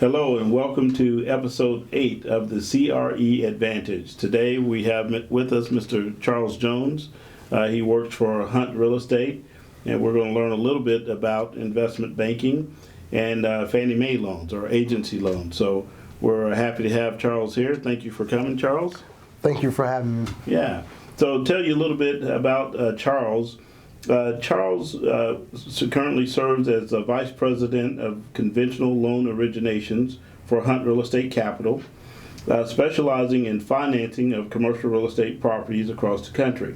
Hello and welcome to episode 8 of the CRE Advantage. Today we have with us Mr. Charles Jones. He works for Hunt Real Estate, and we're going to learn a little bit about investment banking and Fannie Mae loans or agency loans. So we're happy to have Charles here. Thank you for coming, Charles. Thank you for having me. Yeah. So tell you a little bit about Charles. Charles currently serves as the Vice President of Conventional Loan Originations for Hunt Real Estate Capital, specializing in financing of commercial real estate properties across the country.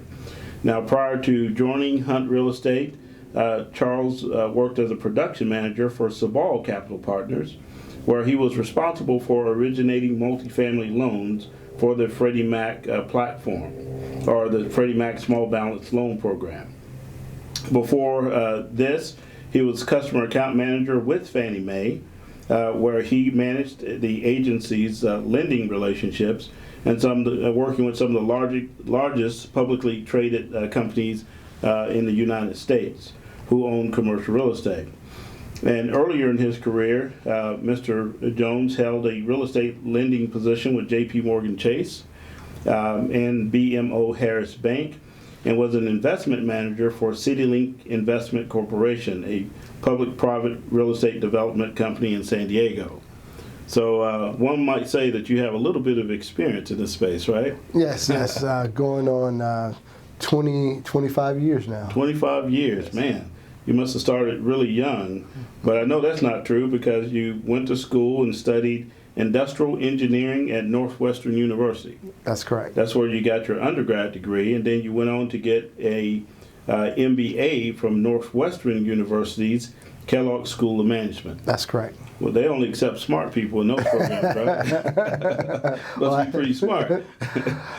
Now, prior to joining Hunt Real Estate, Charles worked as a production manager for Sabal Capital Partners, where he was responsible for originating multifamily loans for the Freddie Mac platform, or the Freddie Mac Small Balance Loan Program. Before this, he was customer account manager with Fannie Mae, where he managed the agency's lending relationships and working with some of the largest publicly traded companies in the United States who own commercial real estate. And earlier in his career, Mr. Jones held a real estate lending position with J.P. Morgan Chase and BMO Harris Bank, and was an investment manager for CityLink Investment Corporation, a public-private real estate development company in San Diego. So one might say that you have a little bit of experience in this space, right? Yes, going on 25 years now. 25 years, man. You must have started really young, but I know that's not true because you went to school and studied industrial engineering at Northwestern University. That's correct. That's where you got your undergrad degree, and then you went on to get a MBA from Northwestern University's Kellogg School of Management. That's correct. Well, they only accept smart people in those programs, right? Must be pretty smart.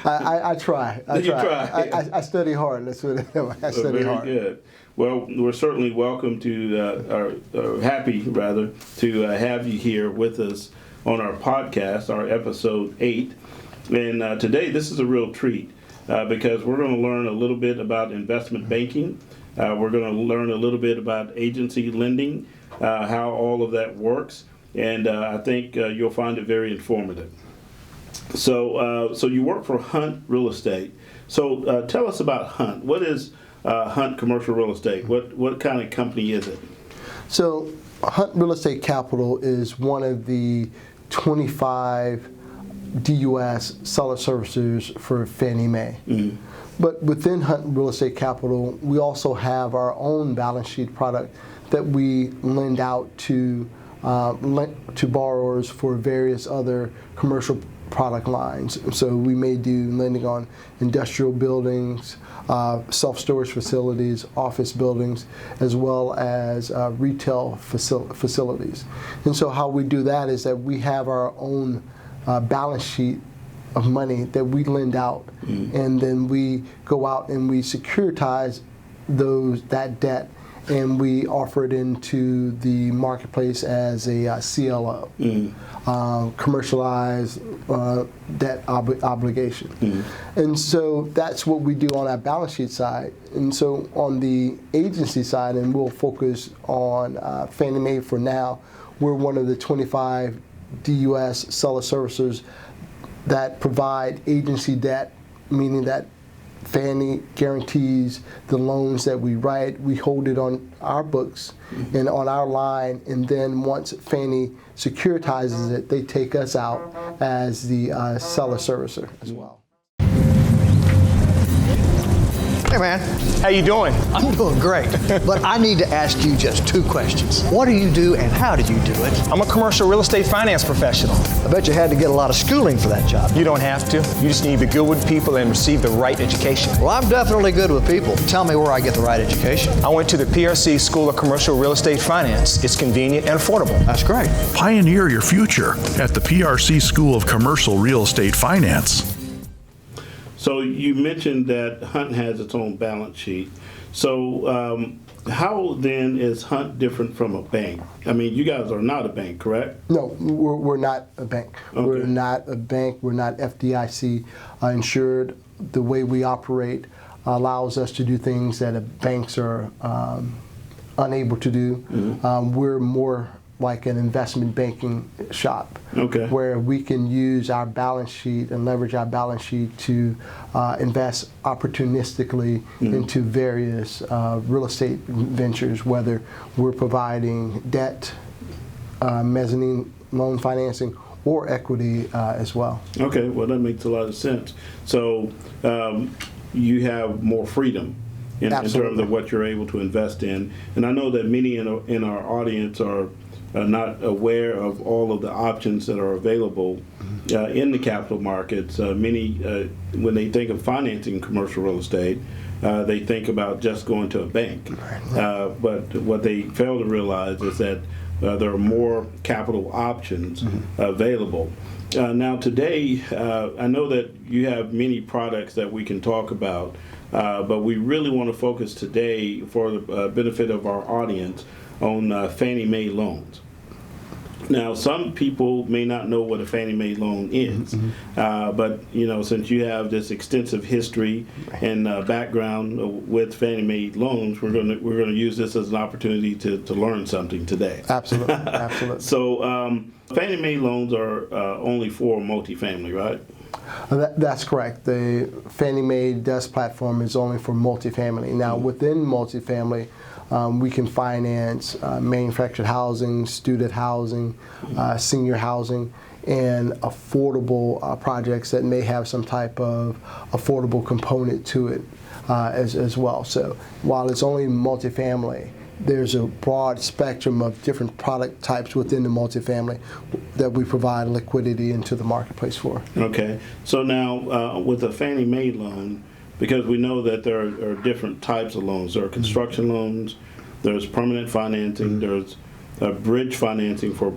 I try. You try. I study hard. That's what I study hard. Very good. Well, we're certainly welcome to, or happy rather, to have you here with us on our podcast, our episode 8. And today, this is a real treat because we're going to learn a little bit about investment banking. We're going to learn a little bit about agency lending, how all of that works. And I think you'll find it very informative. So you work for Hunt Real Estate. So tell us about Hunt. What is Hunt Commercial Real Estate? What kind of company is it? So Hunt Real Estate Capital is one of the 25 DUS seller servicers for Fannie Mae. Mm-hmm. But within Hunt Real Estate Capital, we also have our own balance sheet product that we lend out to borrowers for various other commercial product lines. So we may do lending on industrial buildings, self-storage facilities, office buildings, as well as retail facilities. And so how we do that is that we have our own balance sheet of money that we lend out, and then we go out and we securitize that debt, and we offer it into the marketplace as a CLO, commercialized debt obligation. And so that's what we do on our balance sheet side. And so on the agency side, and we'll focus on Fannie Mae for now, we're one of the 25 DUS seller servicers that provide agency debt, meaning that Fannie guarantees the loans that we write. We hold it on our books and on our line, and then once Fannie securitizes it, they take us out as the seller servicer as well. Hey man, how you doing? I'm doing great, but I need to ask you just 2 questions. What do you do and how do you do it? I'm a commercial real estate finance professional. I bet you had to get a lot of schooling for that job. You don't have to. You just need to be good with people and receive the right education. Well, I'm definitely good with people. Tell me where I get the right education. I went to the PRC School of Commercial Real Estate Finance. It's convenient and affordable. That's great. Pioneer your future at the PRC School of Commercial Real Estate Finance. So you mentioned that Hunt has its own balance sheet. So how then is Hunt different from a bank? I mean, you guys are not a bank, correct? No, we're not a bank. Okay. We're not a bank. We're not FDIC insured. The way we operate allows us to do things that banks are unable to do. Mm-hmm. We're more like an investment banking shop, Okay. where we can use our balance sheet and leverage our balance sheet to invest opportunistically into various real estate ventures, whether we're providing debt, mezzanine loan financing, or equity as well. Okay, well, that makes a lot of sense. So you have more freedom in terms Absolutely. of what you're able to invest in. And I know that many in our audience are not aware of all of the options that are available in the capital markets. Many, when they think of financing commercial real estate, they think about just going to a bank. But what they fail to realize is that there are more capital options available. Now today, I know that you have many products that we can talk about, but we really want to focus today, for the benefit of our audience, on Fannie Mae loans. Now, some people may not know what a Fannie Mae loan is, but since you have this extensive history and background with Fannie Mae loans, we're going to use this as an opportunity to learn something today. Absolutely, absolutely. So, Fannie Mae loans are only for multifamily, right? That's correct. The Fannie Mae DUS platform is only for multifamily. Now, within multifamily, we can finance manufactured housing, student housing, senior housing, and affordable projects that may have some type of affordable component to it as well. So while it's only multifamily, there's a broad spectrum of different product types within the multifamily that we provide liquidity into the marketplace for. Okay. So now with a Fannie Mae loan, because we know that there are different types of loans. There are construction loans, there's permanent financing, there's bridge financing for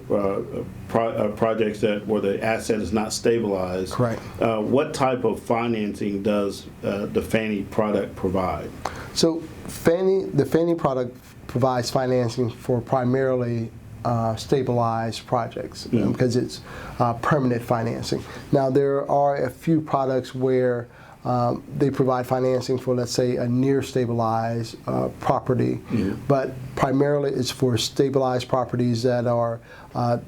projects where the asset is not stabilized. Correct. What type of financing does the Fannie product provide? So the Fannie product provides financing for primarily stabilized projects because it's permanent financing. Now, there are a few products where they provide financing for, let's say, a near stabilized property, but primarily it's for stabilized properties that are,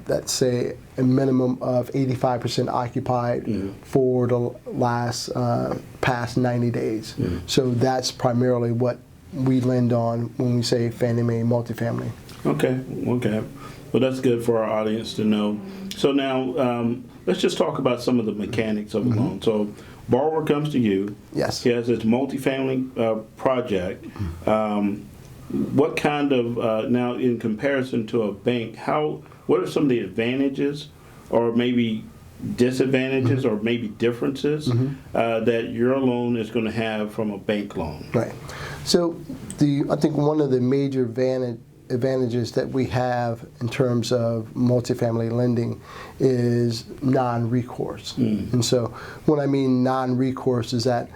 let's say, a minimum of 85% occupied for the past 90 days. So that's primarily what we lend on when we say Fannie Mae multifamily. Okay. Well, that's good for our audience to know. So now, let's just talk about some of the mechanics of a loan. So, borrower comes to you. Yes. He has this multifamily project. What kind of now, in comparison to a bank, what are some of the advantages, or maybe disadvantages, or maybe differences that your loan is going to have from a bank loan? Right. So I think one of the major advantages that we have in terms of multifamily lending is non-recourse. And so when I mean non-recourse is that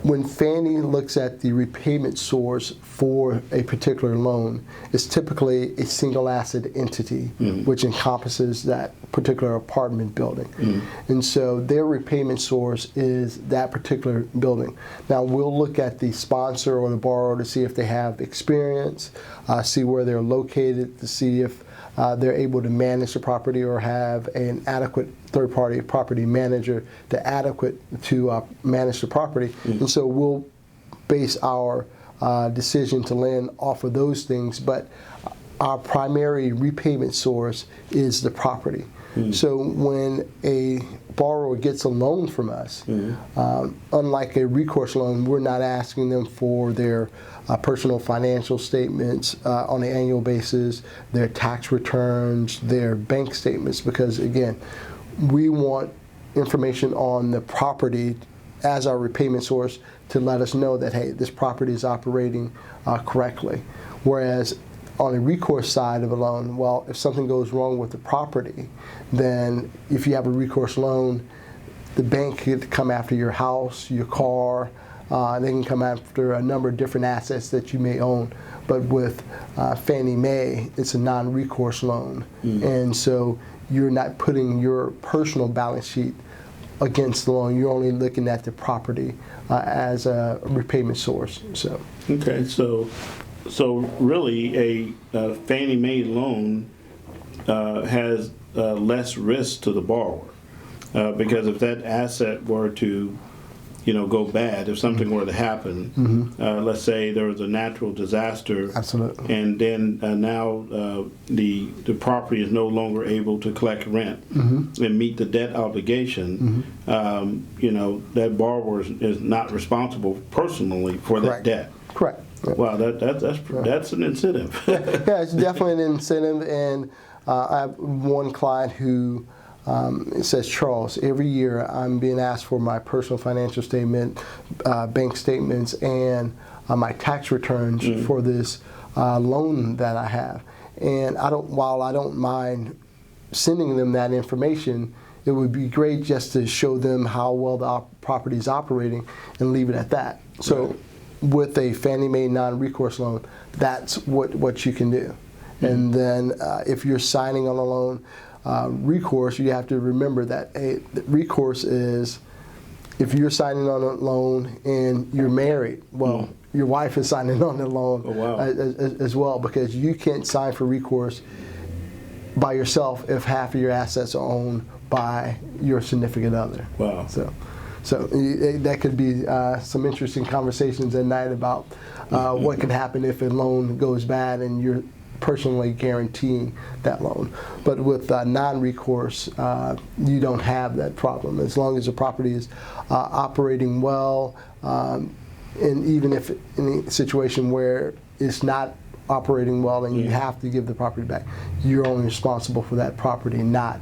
when Fannie looks at the repayment source for a particular loan, it's typically a single asset entity which encompasses that particular apartment building. And so their repayment source is that particular building. Now we'll look at the sponsor or the borrower to see if they have experience, see where they're located, to see if they're able to manage the property or have an adequate third-party property manager to manage the property. And so we'll base our decision to lend off of those things, but our primary repayment source is the property. So when a borrower gets a loan from us, unlike a recourse loan, we're not asking them for their personal financial statements on an annual basis, their tax returns, their bank statements, because again, we want information on the property as our repayment source to let us know that, hey, this property is operating correctly. Whereas on a recourse side of a loan, well, if something goes wrong with the property, then if you have a recourse loan, the bank could come after your house, your car, they can come after a number of different assets that you may own. But with Fannie Mae, it's a non-recourse loan. And so you're not putting your personal balance sheet against the loan. You're only looking at the property as a repayment source. Okay, so really a Fannie Mae loan has less risk to the borrower. Because if that asset were to, go bad, if something were to happen, let's say there was a natural disaster, Absolutely. and then now the property is no longer able to collect rent and meet the debt obligation, that borrower is not responsible personally for Correct. that debt. Correct. Wow, that's an incentive. Yeah, it's definitely an incentive, and I have one client who says, Charles, every year I'm being asked for my personal financial statement, bank statements, and my tax returns for this loan that I have. And while I don't mind sending them that information, it would be great just to show them how well the property is operating and leave it at that. So with a Fannie Mae non-recourse loan, that's what you can do. And then if you're signing on a loan, recourse, you have to remember that recourse is if you're signing on a loan and you're married, well, your wife is signing on the loan as well, because you can't sign for recourse by yourself if half of your assets are owned by your significant other. Wow. So that could be some interesting conversations at night about what could happen if a loan goes bad and you're personally guaranteeing that loan. But with non-recourse, you don't have that problem. As long as the property is operating well, and even if in a situation where it's not operating well and you have to give the property back, you're only responsible for that property, not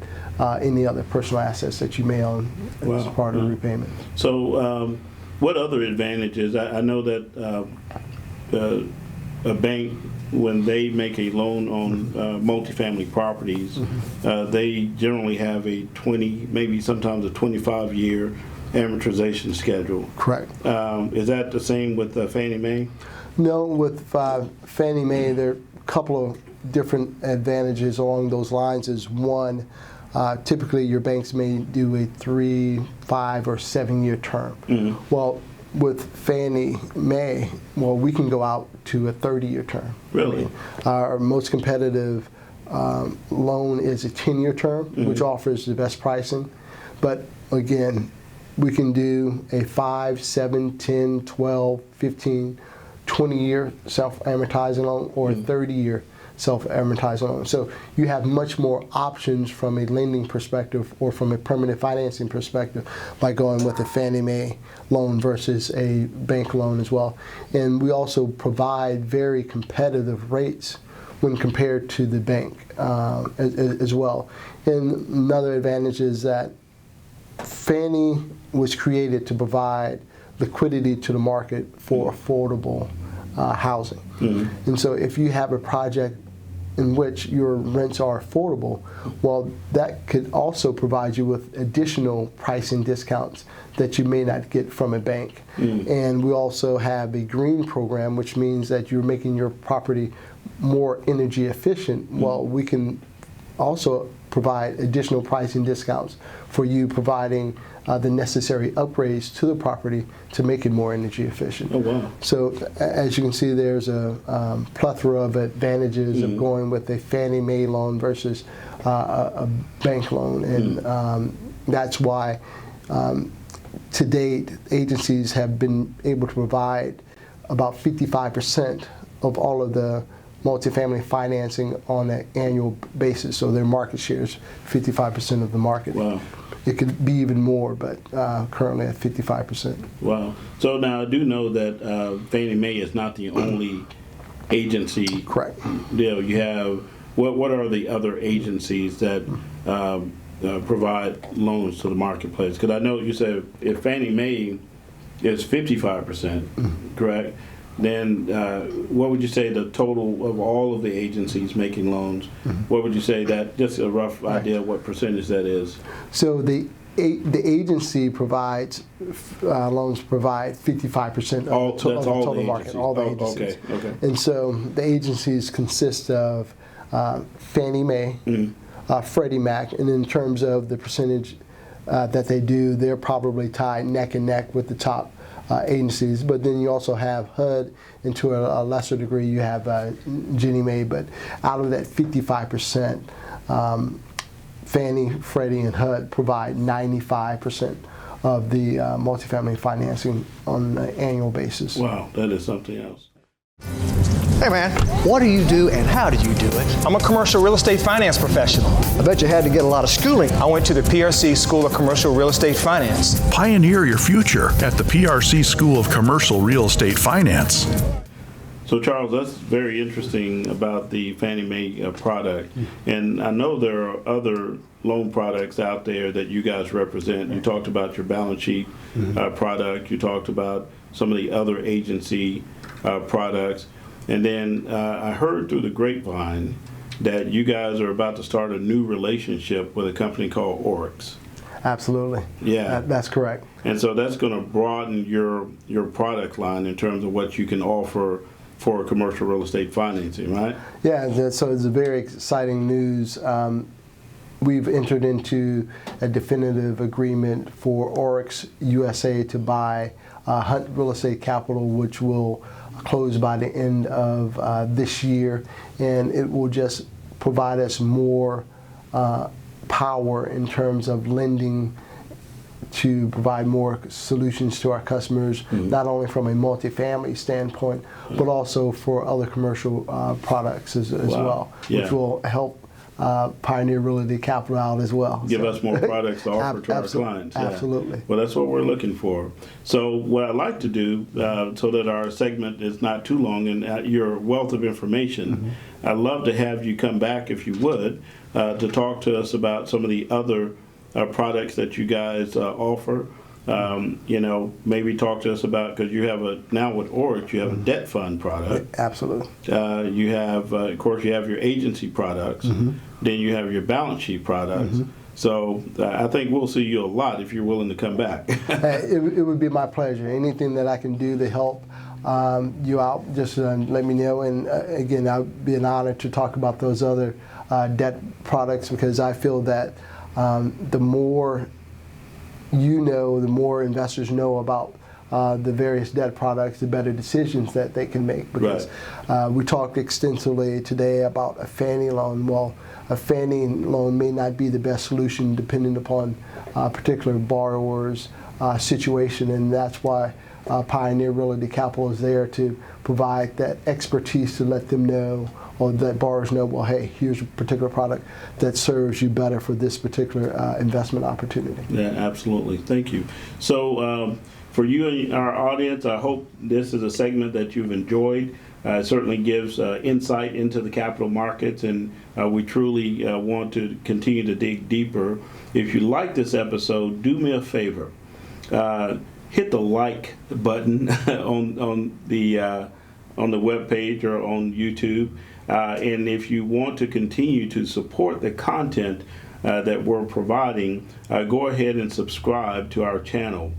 any other personal assets that you may own as part of the repayment. So what other advantages? I know that a bank, when they make a loan on multifamily properties, they generally have a 20, maybe sometimes a 25-year amortization schedule. Correct. Is that the same with Fannie Mae? No, with Fannie Mae, there are a couple of different advantages along those lines. Is one, typically your banks may do a 3, 5, or 7-year term. Well, with Fannie Mae, we can go out to a 30-year term. Really? Our most competitive loan is a 10-year term, which offers the best pricing. But again, we can do a 5, 7, 10, 12, 15, 20-year self-amortizing loan or a 30-year self-amortizing loan. So you have much more options from a lending perspective or from a permanent financing perspective by going with a Fannie Mae loan versus a bank loan as well. And we also provide very competitive rates when compared to the bank as well. And another advantage is that Fannie was created to provide liquidity to the market for affordable housing. And so if you have a project in which your rents are affordable, well, that could also provide you with additional pricing discounts that you may not get from a bank. And we also have a green program, which means that you're making your property more energy efficient. Well, we can also provide additional pricing discounts for you providing the necessary upgrades to the property to make it more energy efficient. Oh, wow. So as you can see, there's a plethora of advantages of going with a Fannie Mae loan versus a bank loan. And that's why to date, agencies have been able to provide about 55% of all of the multifamily financing on an annual basis. So their market share is 55% of the market. Wow. It could be even more, but currently at 55%. Wow. So now I do know that Fannie Mae is not the only agency. Correct. You have, what are the other agencies that provide loans to the marketplace? Because I know you said if Fannie Mae is 55%, correct? Then what would you say the total of all of the agencies making loans, what would you say that, just a rough idea of what percentage that is? So the agency provides, loans provide 55% of the total market, all the agencies. Okay. And so the agencies consist of Fannie Mae, Freddie Mac, and in terms of the percentage that they do, they're probably tied neck and neck with the top agencies. But then you also have HUD, and to a lesser degree you have Ginnie Mae. But out of that 55%, Fannie, Freddie, and HUD provide 95% of the multifamily financing on an annual basis. Wow, that is something else. Hey man, what do you do and how do you do it? I'm a commercial real estate finance professional. I bet you had to get a lot of schooling. I went to the PRC School of Commercial Real Estate Finance. Pioneer your future at the PRC School of Commercial Real Estate Finance. So Charles, that's very interesting about the Fannie Mae product. And I know there are other loan products out there that you guys represent. You talked about your balance sheet product. You talked about some of the other agency products. And then I heard through the grapevine that you guys are about to start a new relationship with a company called Oryx. Absolutely. Yeah. That's correct. And so that's going to broaden your product line in terms of what you can offer for commercial real estate financing, right? Yeah, so it's a very exciting news. We've entered into a definitive agreement for Oryx USA to buy Hunt Real Estate Capital, which will close by the end of this year, and it will just provide us more power in terms of lending to provide more solutions to our customers, not only from a multifamily standpoint, but also for other commercial products as well, which will help Pioneer Realty Capital out as well. Give us more products to offer to our clients. Yeah. Absolutely. Well, that's what we're looking for. So what I'd like to do, so that our segment is not too long and your wealth of information, I'd love to have you come back, if you would, to talk to us about some of the other products that you guys offer. Maybe talk to us about, because you have now with Oryx, you have a debt fund product. Absolutely. You have, of course, you have your agency products. Then you have your balance sheet products. So I think we'll see you a lot if you're willing to come back. It would be my pleasure. Anything that I can do to help you out, just let me know. And again, I'd be an honor to talk about those other debt products, because I feel that the more you know, the more investors know about the various debt products, the better decisions that they can make. Because we talked extensively today about a Fannie loan. Well, a Fannie loan may not be the best solution depending upon particular borrower's situation, and that's why Pioneer Realty Capital is there to provide that expertise to let them know, or that borrowers know, well, hey, here's a particular product that serves you better for this particular investment opportunity. Yeah, absolutely. Thank you. So for you and our audience, I hope this is a segment that you've enjoyed. It certainly gives insight into the capital markets, and we truly want to continue to dig deeper. If you like this episode, do me a favor. Hit the like button on the web page or on YouTube. And if you want to continue to support the content that we're providing, go ahead and subscribe to our channel.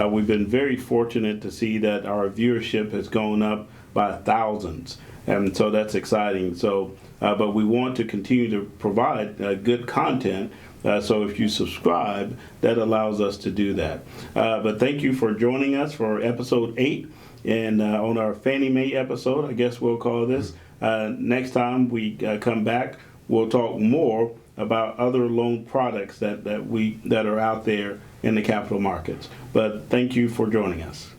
We've been very fortunate to see that our viewership has gone up by thousands, and so that's exciting. So, but we want to continue to provide good content. So if you subscribe, that allows us to do that. But thank you for joining us for episode 8. And on our Fannie Mae episode, I guess we'll call this, next time we come back, we'll talk more about other loan products that are out there in the capital markets. But thank you for joining us.